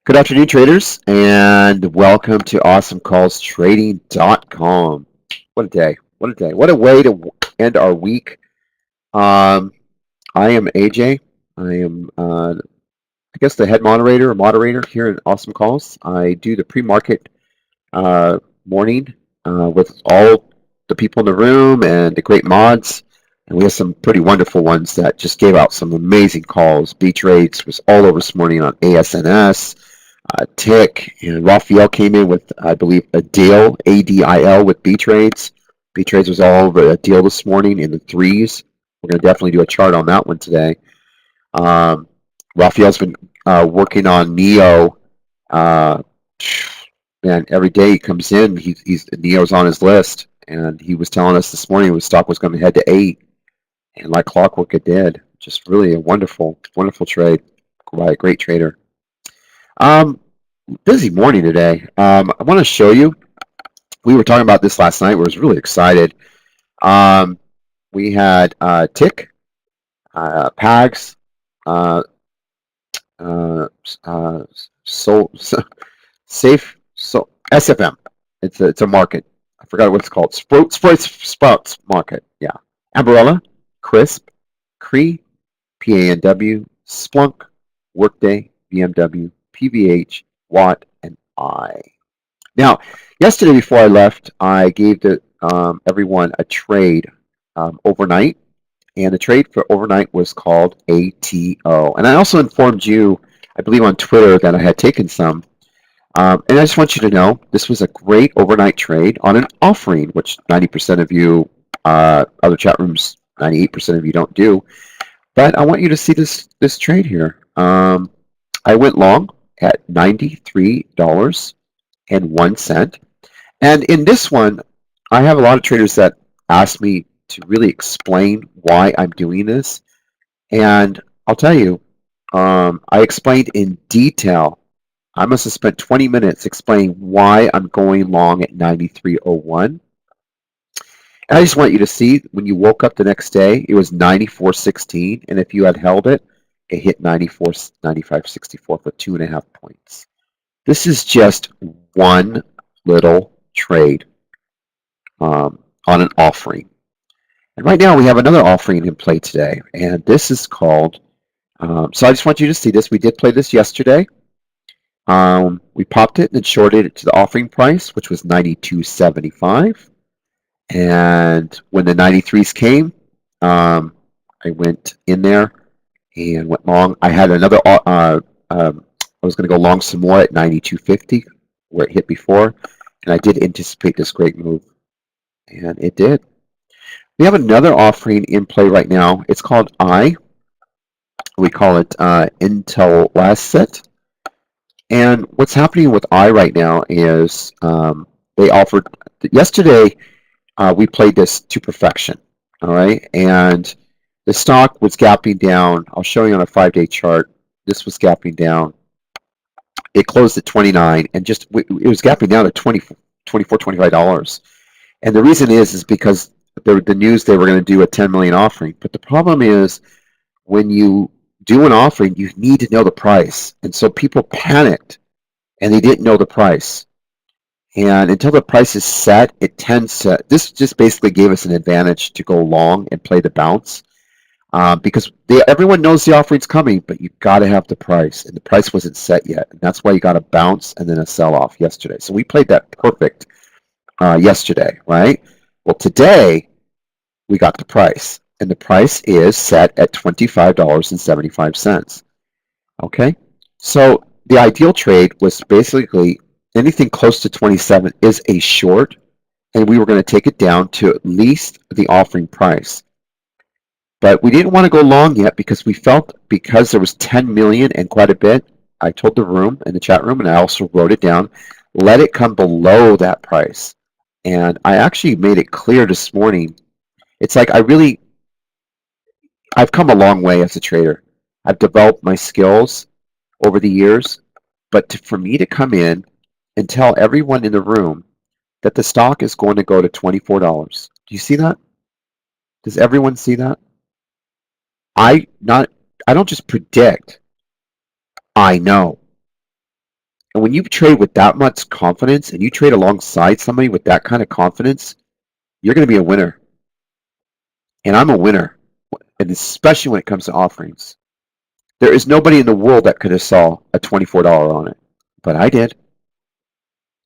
Good afternoon, traders, and welcome to Awesomecallstrading.com. What a day. What a day. What a way to end our week. Um, I am AJ. I am, I guess, the head moderator or moderator here at Awesome Calls. I do the pre-market morning with all the people in the room and the great mods. And we have some pretty wonderful ones that just gave out some amazing calls. B Trades was all over this morning on ASNS. Tick and Raphael came in with, I believe, a deal, ADIL with B Trades. B Trades was all over a deal this morning in the threes. We're going to definitely do a chart on that one today. Raphael's been working on Neo. Man, every day he comes in, Neo's on his list, and he was telling us this morning his stock was going to head to 8, and like clockwork it did. Just really a wonderful, wonderful trade by a great trader. Busy morning today. I want to show you. We were talking about this last night. We was really excited. We had Tick, Pags, Safe, SFM. It's a market. I forgot what it's called. Sprouts Market. Yeah. Ambarella, Crisp, Cree, PANW, Splunk, Workday, BMW, PVH, Watt, and I. Now, yesterday before I left, I gave everyone a trade overnight, and the trade for overnight was called ATO. And I also informed you, I believe on Twitter, that I had taken some. And I just want you to know this was a great overnight trade on an offering, which 90% of you, other chat rooms, 98% of you don't do. But I want you to see this trade here. I went long at $93.01. And in this one, I have a lot of traders that ask me to really explain why I'm doing this. And I'll tell you, I explained in detail. I must have spent 20 minutes explaining why I'm going long at 93.01. And I just want you to see when you woke up the next day, it was 94.16. And if you had held it, it hit 95.64 for 2.5 points. This is just one little trade on an offering. And right now we have another offering in play today. And this is called, so I just want you to see this. We did play this yesterday. We popped it and shorted it to the offering price, which was 92.75. And when the 93s came, I went in there and went long. I had another, I was going to go long some more at 92.50, where it hit before. And I did anticipate this great move. And it did. We have another offering in play right now. It's called I. We call it Intellasset. And what's happening with I right now is they offered, yesterday we played this to perfection, all right? And the stock was gapping down. I'll show you on a 5-day chart. This was gapping down. It closed at 29 and just, it was gapping down to $24, $25. And the reason is because the news they were going to do a 10 million offering. But the problem is when you do an offering, you need to know the price. And so people panicked and they didn't know the price. And until the price is set, it tends to, this just basically gave us an advantage to go long and play the bounce. Because everyone knows the offering's coming, but you got to have the price. And the price wasn't set yet. And that's why you got a bounce and then a sell-off yesterday. So we played that perfect yesterday, right? Well, today we got the price. And the price is set at $25.75. Okay? So the ideal trade was basically anything close to 27 is a short, and we were going to take it down to at least the offering price. But we didn't want to go long yet because we felt because there was 10 million and quite a bit, I told the room in the chat room, and I also wrote it down, let it come below that price. And I actually made it clear this morning. It's like I've come a long way as a trader. I've developed my skills over the years, but for me to come in and tell everyone in the room that the stock is going to go to $24. Do you see that? Does everyone see that? I don't just predict, I know. And when you trade with that much confidence and you trade alongside somebody with that kind of confidence, you're going to be a winner. And I'm a winner, and especially when it comes to offerings. There is nobody in the world that could have saw a $24 on it, but I did,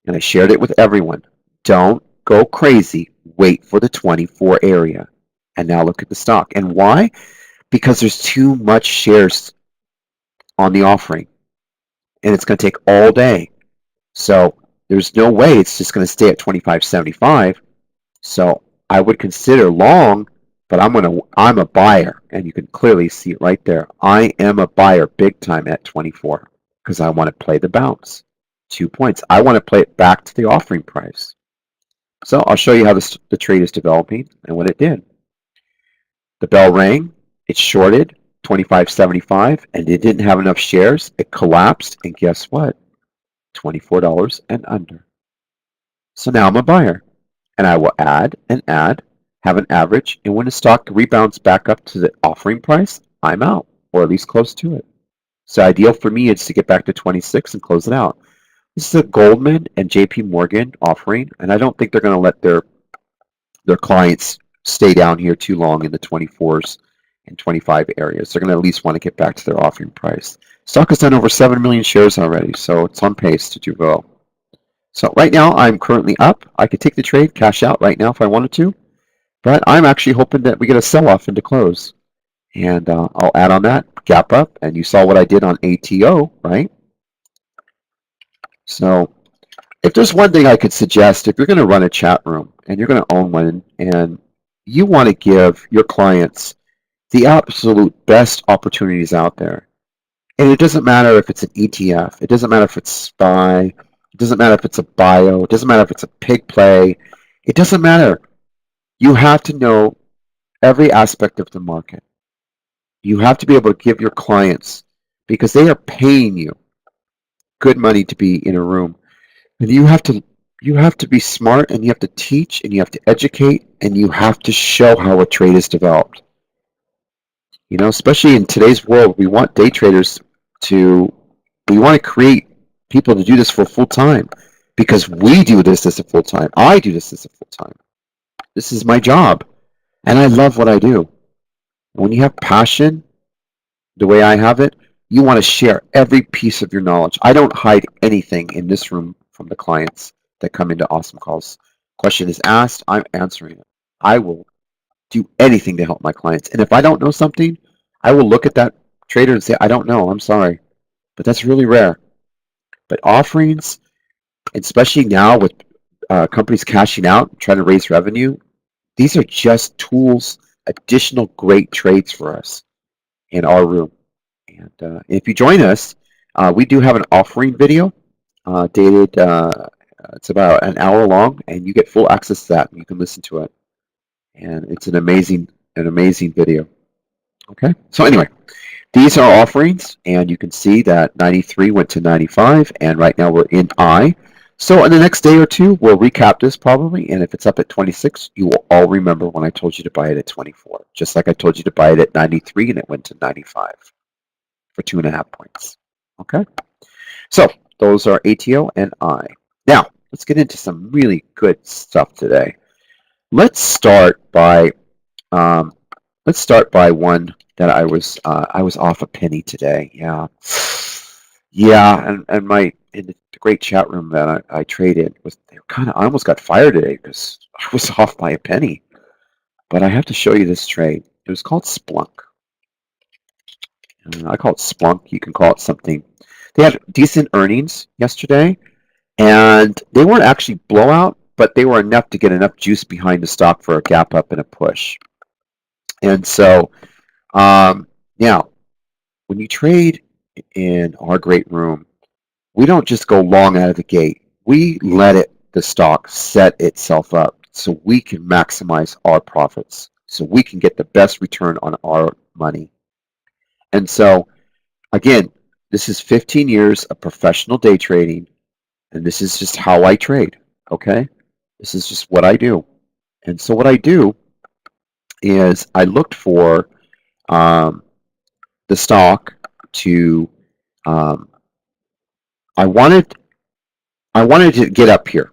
and I shared it with everyone. Don't go crazy. Wait for the 24 area. And now look at the stock. And why? Because there's too much shares on the offering, and it's going to take all day. So there's no way it's just going to stay at 25.75. So I would consider long, but I'm a buyer, and you can clearly see it right there. I am a buyer big time at 24 because I want to play the bounce. 2 points. I want to play it back to the offering price. So I'll show you how the trade is developing and what it did. The bell rang, it shorted 25.75, and it didn't have enough shares. It collapsed, and guess what? $24 and under. So now I'm a buyer, and I will add and add, have an average, and when the stock rebounds back up to the offering price, I'm out, or at least close to it. So ideal for me is to get back to 26 and close it out. This is a Goldman and JP Morgan offering, and I don't think they're going to let their clients stay down here too long in the 24s and 25 areas. They're going to at least want to get back to their offering price. Stock has done over 7 million shares already, so it's on pace to do well. So right now I'm currently up. I could take the trade, cash out right now if I wanted to, but I'm actually hoping that we get a sell-off into close. And I'll add on that, gap up, and you saw what I did on ATO, right? So if there's one thing I could suggest, if you're going to run a chat room and you're going to own one and you want to give your clients the absolute best opportunities out there, and it doesn't matter if it's an ETF, it doesn't matter if it's SPY, it doesn't matter if it's a bio, it doesn't matter if it's a pig play, it doesn't matter. You have to know every aspect of the market. You have to be able to give your clients, because they are paying you good money to be in a room. And you have to be smart, and you have to teach, and you have to educate, and you have to show how a trade is developed. You know, especially in today's world, we want day traders we want to create people to do this for full time, because we do this as a full time. I do this as a full time. This is my job, and I love what I do. When you have passion, the way I have it, you want to share every piece of your knowledge. I don't hide anything in this room from the clients that come into Awesome Calls. Question is asked, I'm answering it. I will do anything to help my clients. And if I don't know something, I will look at that trader and say, I don't know, I'm sorry. But that's really rare. But offerings, especially now with companies cashing out, trying to raise revenue, these are just tools, additional great trades for us in our room. And if you join us, we do have an offering video dated, it's about an hour long, and you get full access to that. You can listen to it. And it's an amazing video. Okay, so anyway, these are offerings, and you can see that 93 went to 95, and right now we're in I. So in the next day or two, we'll recap this probably, and if it's up at 26, you will all remember when I told you to buy it at 24, just like I told you to buy it at 93, and it went to 95 for 2.5 points. Okay, so those are ATO and I. Now let's get into some really good stuff today. Let's start by one that I was off a penny today. Yeah, and my in the great chat room that I traded I almost got fired today because I was off by a penny. But I have to show you this trade. It was called Splunk. I call it Splunk. You can call it something. They had decent earnings yesterday, and they weren't actually blowout, but they were enough to get enough juice behind the stock for a gap up and a push. And so now, when you trade in our great room, we don't just go long out of the gate. We let the stock set itself up so we can maximize our profits, so we can get the best return on our money. And so, again, this is 15 years of professional day trading, and this is just how I trade, okay? This is just what I do. And so what I do is I looked for the stock to, I wanted I wanted to get up here.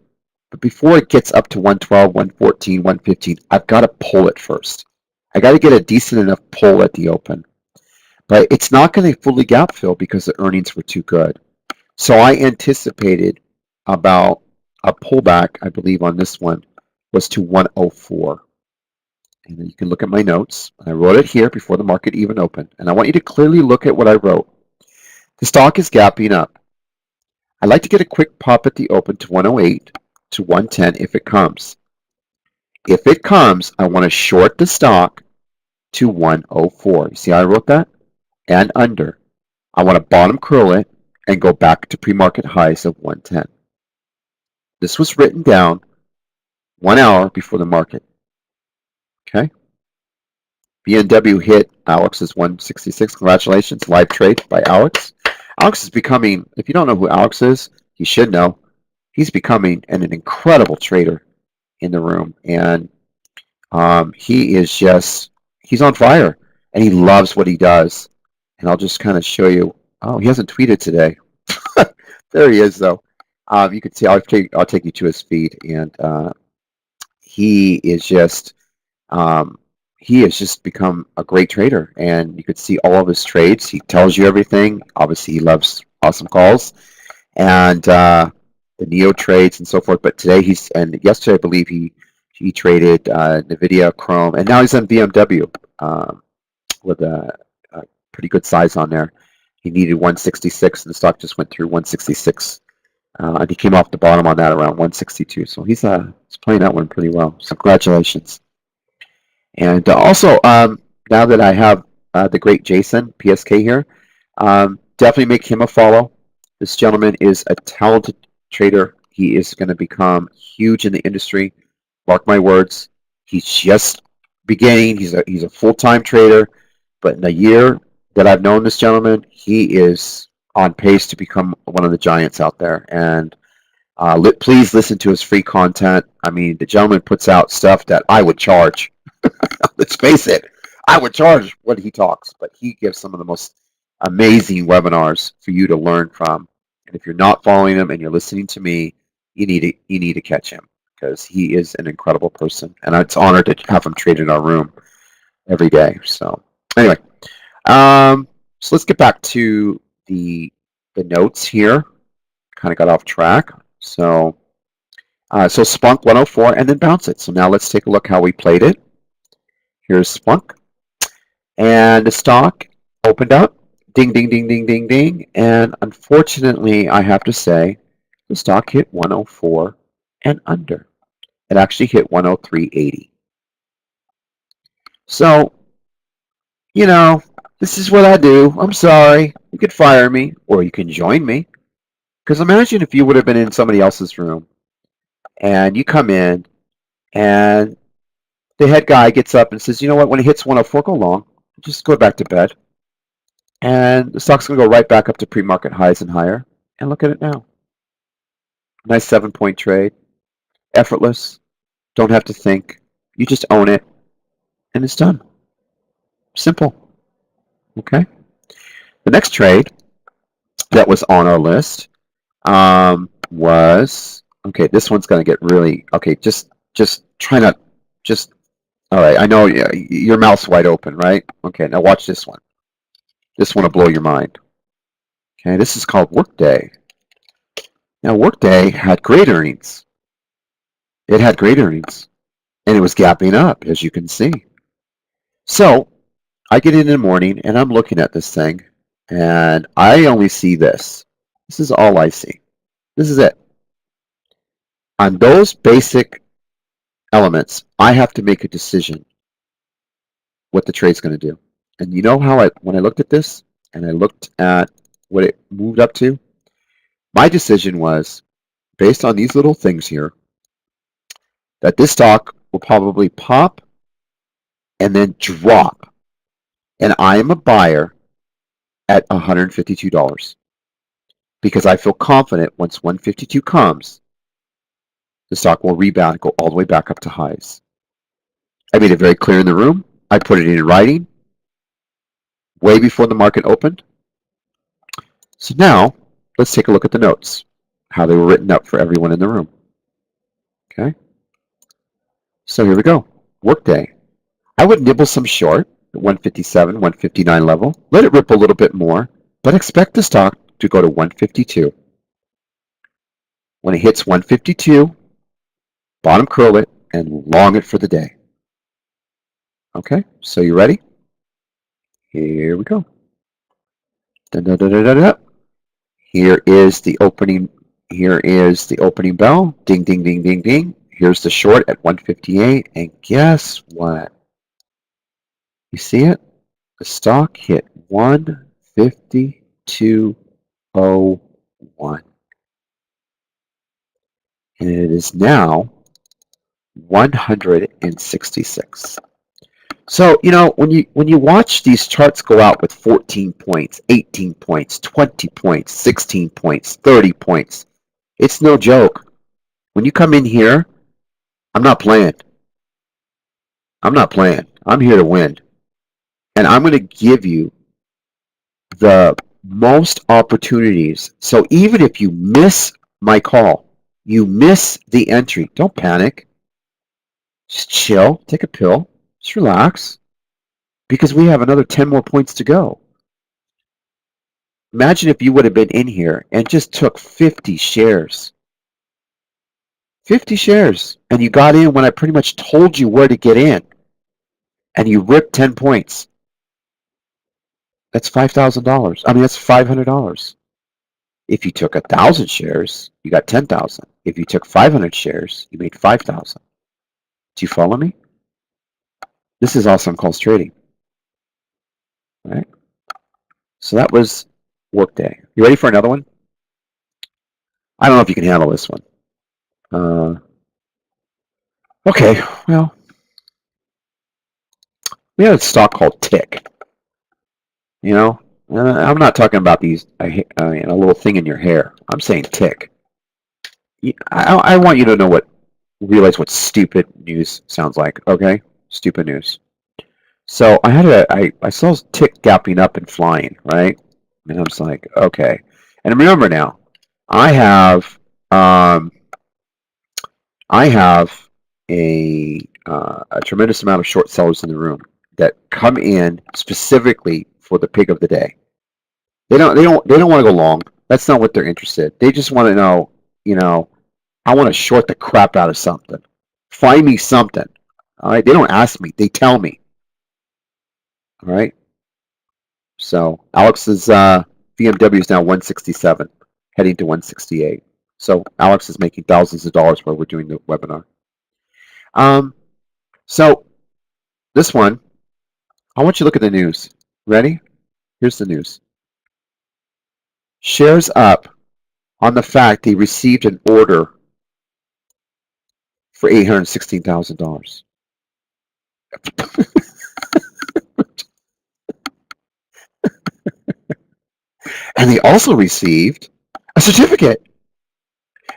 But before it gets up to 112, 114, 115, I've got to pull it first. I got to get a decent enough pull at the open. But it's not going to fully gap fill because the earnings were too good. So I anticipated about a pullback, I believe, on this one was to 104. And then you can look at my notes. I wrote it here before the market even opened. And I want you to clearly look at what I wrote. The stock is gapping up. I'd like to get a quick pop at the open to 108 to 110 if it comes. If it comes, I want to short the stock to 104. You see how I wrote that? And under. I want to bottom curl it and go back to pre-market highs of 110. This was written down 1 hour before the market. Okay. BNW hit Alex's 166. Congratulations. Live trade by Alex. Alex is becoming, if you don't know who Alex is, you should know. He's becoming an incredible trader in the room. And he is just, he's on fire. And he loves what he does. And I'll just kind of show you. Oh, he hasn't tweeted today. There he is, though. You can see, I'll take you to his feed. And he has just become a great trader, and you could see all of his trades. He tells you everything. Obviously, he loves awesome calls and the Neo trades and so forth. But today and yesterday I believe he traded Nvidia, Chrome, and now he's on BMW with a pretty good size on there. He needed 166, and the stock just went through 166. And he came off the bottom on that around 162. So he's playing that one pretty well. So congratulations. And also, now that I have the great Jason, PSK here, definitely make him a follow. This gentleman is a talented trader. He is going to become huge in the industry. Mark my words. He's just beginning. He's a full-time trader. But in a year that I've known this gentleman, he is on pace to become one of the giants out there. And please listen to his free content. I mean, the gentleman puts out stuff that I would charge. Let's face it, I would charge what he talks, but he gives some of the most amazing webinars for you to learn from. And if you're not following him and you're listening to me, you need to catch him because he is an incredible person, and it's an honor to have him trade in our room every day. So anyway, so let's get back to the notes here. Kind of got off track. So Spunk 104 and then bounce it. So now let's take a look how we played it. Here's Spunk. And the stock opened up. Ding, ding, ding, ding, ding, ding. And unfortunately, I have to say, the stock hit 104 and under. It actually hit 103.80. So, this is what I do. I'm sorry. You could fire me or you can join me. Because imagine if you would have been in somebody else's room and you come in and the head guy gets up and says, you know what, when it hits 104, go long. Just go back to bed. And the stock's going to go right back up to pre-market highs and higher. And look at it now. Nice 7-point trade. Effortless. Don't have to think. You just own it. And it's done. Simple. Okay. The next trade that was on our list was, okay, this one's going to get really, okay, just try not, just, all right, I know your mouth's wide open, right? Okay, now watch this one. This one will blow your mind. Okay, this is called Workday. Now, Workday had great earnings. It had great earnings, and it was gapping up, as you can see. So I get in the morning, and I'm looking at this thing, and I only see this. This is all I see. This is it. On those basic elements, I have to make a decision what the trade's going to do. And you know how when I looked at this, and I looked at what it moved up to, my decision was, based on these little things here, that this stock will probably pop and then drop. And I am a buyer at $152 because I feel confident once 152 comes, the stock will rebound and go all the way back up to highs. I made it very clear in the room. I put it in writing way before the market opened. So now let's take a look at the notes. how they were written up for everyone in the room. Okay? So here we go. Workday. I would nibble some short at 157, 159 level. Let it rip a little bit more, but expect the stock to go to 152. When it hits 152, bottom curl it and long it for the day. Okay, so you ready? Here we go. Da, da, da, da, da, da. Here is the opening. Here is the opening bell. Ding, ding, ding, ding, ding. Here's the short at 158, and guess what? You see it? The stock hit 152.01, and it is now 166. So, you know, when you watch these charts go out with 14 points, 18 points, 20 points, 16 points, 30 points, it's no joke. When you come in here, I'm not playing. I'm not playing. I'm here to win. And I'm going to give you the most opportunities. So even if you miss my call, you miss the entry, don't panic. Just chill, take a pill, just relax, because we have another 10 more points to go. Imagine if you would have been in here and just took 50 shares. 50 shares. And you got in when I pretty much told you where to get in. And you ripped 10 points. That's $5,000. I mean, that's $500. If you took 1,000 shares, you got 10,000. If you took 500 shares, you made 5,000. Do you follow me? This is Awesomecalls Trading. All right? So that was Workday. You ready for another one? I don't know if you can handle this one. Okay, well, we had a stock called Tick. You know, I'm not talking about these a little thing in your hair. I'm saying Tick. I want you to realize what stupid news sounds like. Okay, stupid news. So I saw Tick gapping up and flying, right? And I was like, okay. And remember now, I have a tremendous amount of short sellers in the room that come in specifically for the pick of the day. They don't want to go long. That's not what they're interested. They just want to know, I want to short the crap out of something. Find me something. All right. They don't ask me. They tell me. All right. So Alex's BMW is now 167, heading to 168. So Alex is making thousands of dollars while we're doing the webinar. So this one, I want you to look at the news. Ready? Here's the news. Shares up on the fact they received an order for $816,000. And they also received a certificate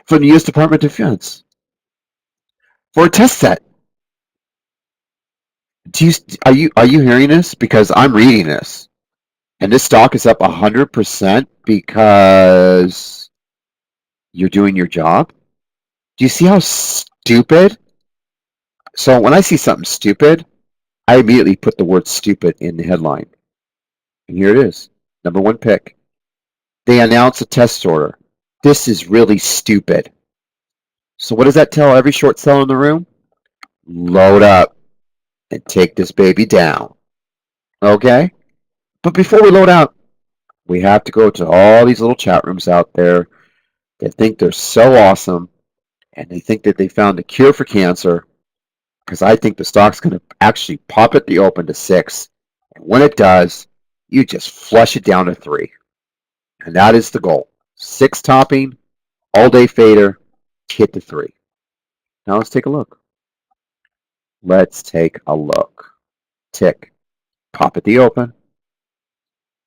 from the U.S. Department of Defense for a test set. Are you hearing this? Because I'm reading this, and this stock is up 100% because you're doing your job. Do you see how stupid? So when I see something stupid, I immediately put the word stupid in the headline. And here it is. Number one pick. They announce a test order. This is really stupid. So what does that tell every short seller in the room? Load up and take this baby down. Okay? But before we load out, we have to go to all these little chat rooms out there that think they're so awesome and they think that they found a cure for cancer, because I think the stock's going to actually pop at the open to 6. And when it does, you just flush it down to 3. And that is the goal. 6 topping, all-day fader, hit the 3. Now let's take a look. Let's take a look. Tick. Pop at the open.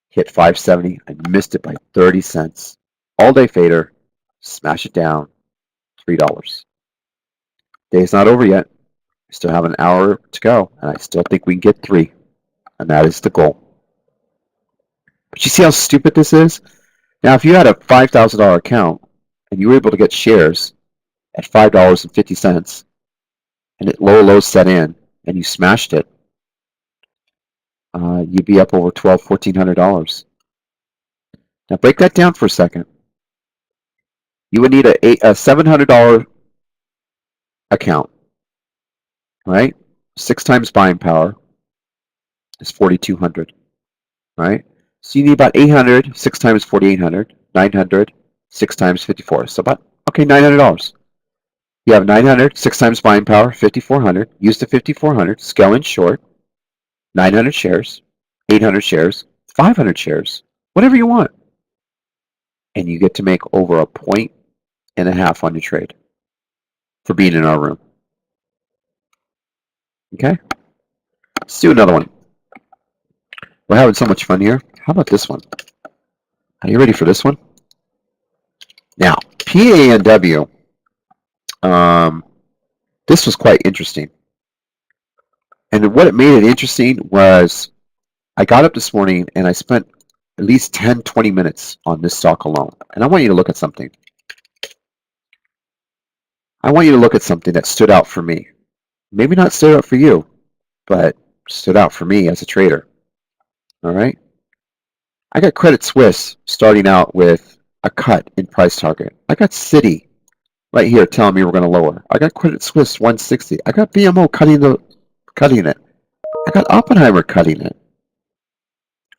Hit 570. I missed it by 30 cents. All-day fader. Smash it down. $3. Day's not over yet. I still have an hour to go, and I still think we can get 3. And that is the goal. But you see how stupid this is? Now, if you had a $5,000 account and you were able to get shares at $5.50, and it lows set in, and you smashed it, you'd be up over $1,400. Now break that down for a second. You would need a $700 account, right? 6 times buying power is 4,200, right? So you need about 800, 6 times 4,800, 900, 6 times 54. So about, okay, $900. You have 900, 6 times buying power, 5,400. Use the 5,400, scale in short, 900 shares, 800 shares, 500 shares, whatever you want. And you get to make over 1.5 points on your trade for being in our room. Okay? Let's do another one. We're having so much fun here. How about this one? Are you ready for this one? Now, PANW, this was quite interesting. And what it made it interesting was I got up this morning and I spent at least 10, 20 minutes on this stock alone. And I want you to look at something. I want you to look at something that stood out for me. Maybe not stood out for you, but stood out for me as a trader. All right? I got Credit Suisse starting out with a cut in price target. I got Citi right here telling me we're going to lower. I got Credit Suisse 160. I got BMO cutting it. I got Oppenheimer cutting it.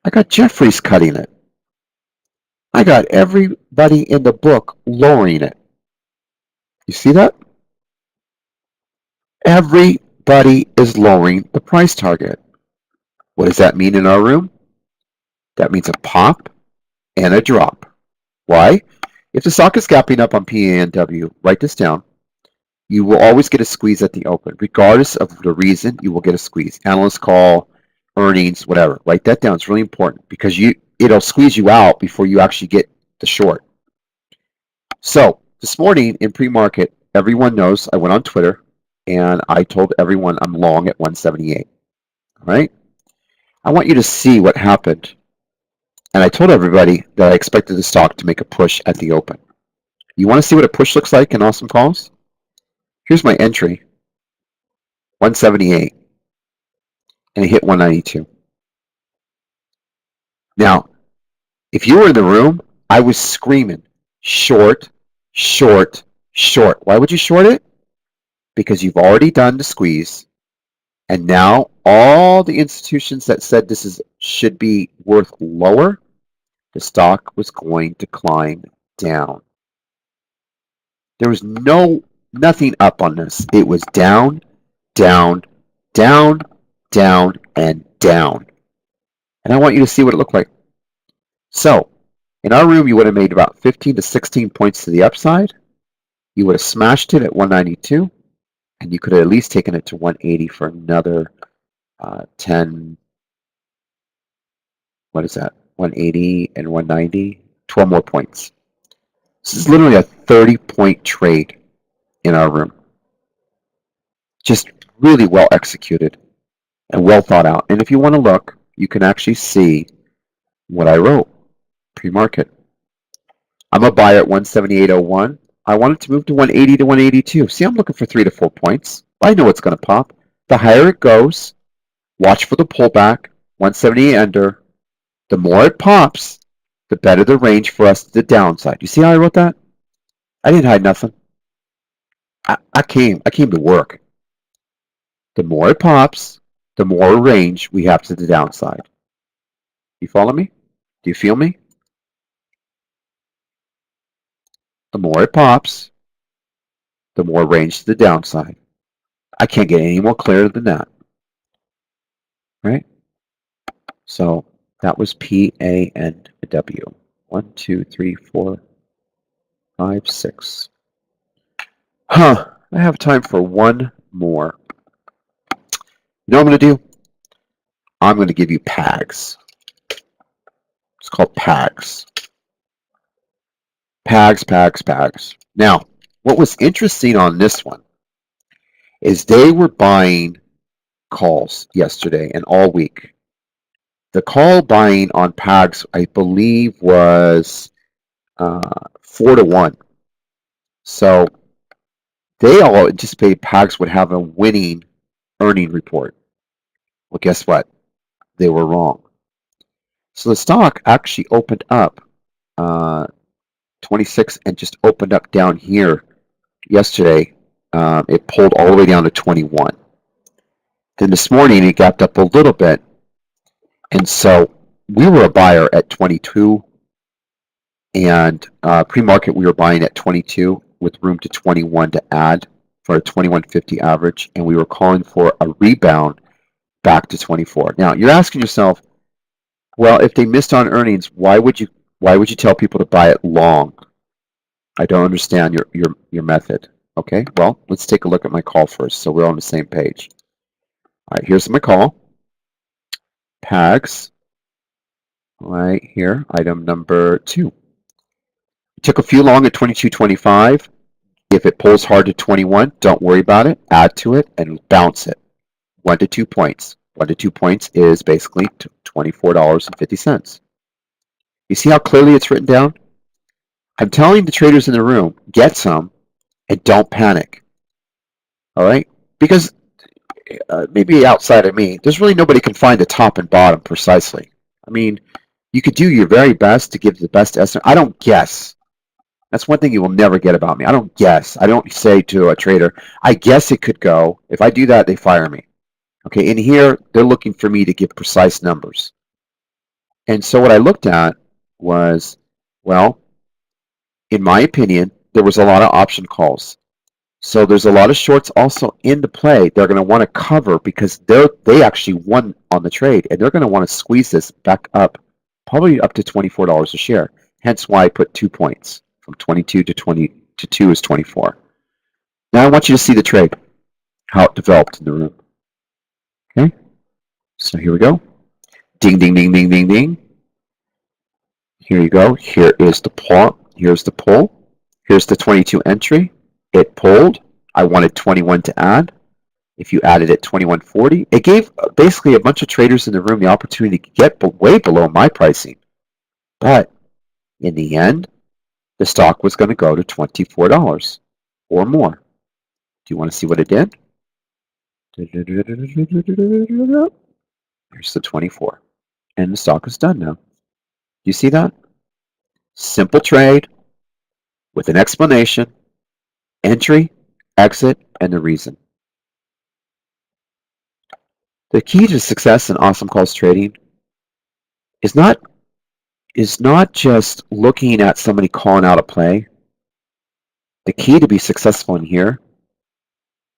I got Jeffries cutting it. I got everybody in the book lowering it. You see that? Everybody is lowering the price target. What does that mean in our room? That means a pop and a drop. Why? If the stock is gapping up on PANW, write this down. You will always get a squeeze at the open. Regardless of the reason, you will get a squeeze. Analyst call, earnings, whatever. Write that down. It's really important because it'll squeeze you out before you actually get the short. So this morning in pre-market, everyone knows I went on Twitter and I told everyone I'm long at 178. All right? I want you to see what happened. And I told everybody that I expected the stock to make a push at the open. You want to see what a push looks like in Awesome Calls? Here's my entry, 178, and it hit 192. Now, if you were in the room, I was screaming, short, short, short. Why would you short it? Because you've already done the squeeze, and now all the institutions that said this should be worth lower, the stock was going to climb down. There was nothing up on this. It was down, down, down, down, and down. And I want you to see what it looked like. So, in our room, you would have made about 15 to 16 points to the upside. You would have smashed it at 192, and you could have at least taken it to 180 for another 10, what is that? 180 and 190, 12 more points. This is literally a 30-point trade in our room. Just really well executed and well thought out. And if you want to look, you can actually see what I wrote pre-market. I'm a buyer at 178.01. I want it to move to 180 to 182. See, I'm looking for 3 to 4 points. I know it's going to pop. The higher it goes, watch for the pullback, 178 under. The more it pops, the better the range for us to the downside. You see how I wrote that? I didn't hide nothing. I came to work. The more it pops, the more range we have to the downside. You follow me? Do you feel me? The more it pops, the more range to the downside. I can't get any more clear than that. Right? So that was PANW. 1, 2, 3, 4, 5, 6. I have time for one more. You know what I'm going to do? I'm going to give you PAGs. It's called PAGs. PAGs. Now, what was interesting on this one is they were buying calls yesterday and all week. The call buying on PAGs, I believe, was 4 to 1. So they all anticipated PAGS would have a winning earning report. Well, guess what? They were wrong. So the stock actually opened up 26 and just opened up down here yesterday. It pulled all the way down to 21. Then this morning it gapped up a little bit, and so we were a buyer at 22, and pre-market we were buying at 22 with room to 21 to add for a 21.50 average, and we were calling for a rebound back to 24. Now you're asking yourself, well, if they missed on earnings, why would you tell people to buy it long? I don't understand your method. Okay, well, let's take a look at my call first, so we're on the same page. All right, here's my call. PAGS, right here, item number 2. It took a few long at 22.25. If it pulls hard to 21, don't worry about it. Add to it and bounce it. 1 to 2 points. 1 to 2 points is basically $24.50. You see how clearly it's written down? I'm telling the traders in the room, get some and don't panic. All right? Because maybe outside of me, there's really nobody can find the top and bottom precisely. I mean, you could do your very best to give the best estimate. I don't guess. That's one thing you will never get about me. I don't guess. I don't say to a trader, I guess it could go. If I do that, they fire me. Okay, in here, they're looking for me to give precise numbers. And so what I looked at was, well, in my opinion, there was a lot of option calls. So there's a lot of shorts also in the play. They're going to want to cover because they actually won on the trade, and they're going to want to squeeze this back up, probably up to $24 a share. Hence why I put 2 points from 22 to 2 is 24. Now I want you to see the trade, how it developed in the room. Okay, so here we go. Ding, ding, ding, ding, ding, ding. Here you go. Here is the pull. Here's the pull. Here's the 22 entry. It pulled. I wanted 21 to add. If you added at 21.40, it gave basically a bunch of traders in the room the opportunity to get way below my pricing. But in the end, the stock was going to go to $24 or more. Do you want to see what it did? Here's the 24. And the stock is done now. You see that? Simple trade with an explanation, entry, exit, and the reason. The key to success in Awesome Calls Trading is not just looking at somebody calling out a play. The key to be successful in here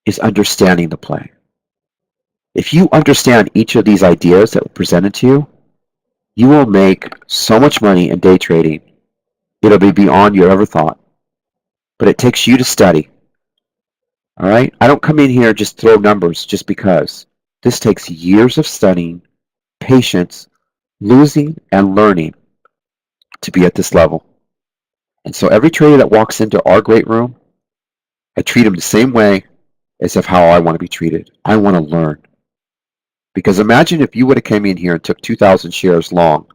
is understanding the play. If you understand each of these ideas that were presented to you, you will make so much money in day trading. It'll be beyond you ever thought. But it takes you to study. All right? I don't come in here and just throw numbers just because. This takes years of studying, patience, losing, and learning to be at this level. And so every trader that walks into our great room, I treat them the same way as if how I want to be treated. I want to learn. Because imagine if you would have come in here and took 2,000 shares long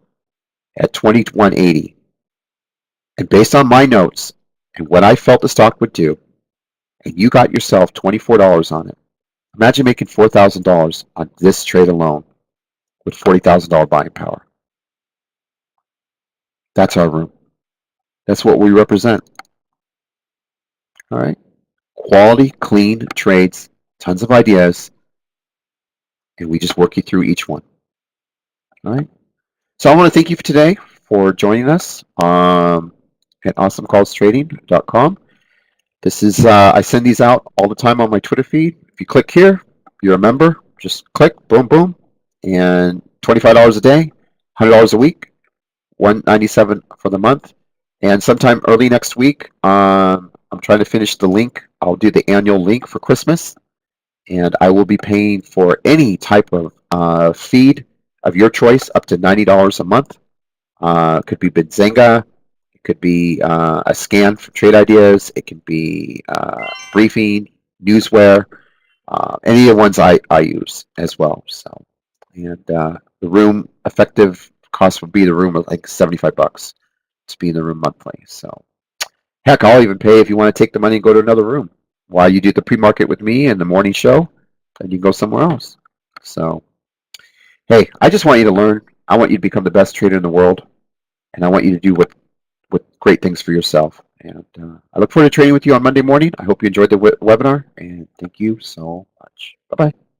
at 21.80, and based on my notes and what I felt the stock would do, and you got yourself $24 on it. Imagine making $4,000 on this trade alone with $40,000 buying power. That's our room. That's what we represent. All right. Quality, clean trades, tons of ideas, and we just work you through each one. All right. So I want to thank you for today for joining us at awesomecallstrading.com. This is I send these out all the time on my Twitter feed. If you click here, you're a member. Just click, boom, boom, and $25 a day, $100 a week, $197 for the month. And sometime early next week, I'm trying to finish the link. I'll do the annual link for Christmas, and I will be paying for any type of feed of your choice up to $90 a month. It could be Benzinga. It could be a scan for trade ideas. It can be briefing, newsware, any of the ones I use as well. So, and the room effective cost would be the room of like $75 to be in the room monthly. So Heck, I'll even pay if you want to take the money and go to another room while you do the pre-market with me and the morning show, and you can go somewhere else. So, hey, I just want you to learn. I want you to become the best trader in the world, and I want you to do what great things for yourself. And I look forward to trading with you on Monday morning. I hope you enjoyed the webinar, and thank you so much. Bye-bye.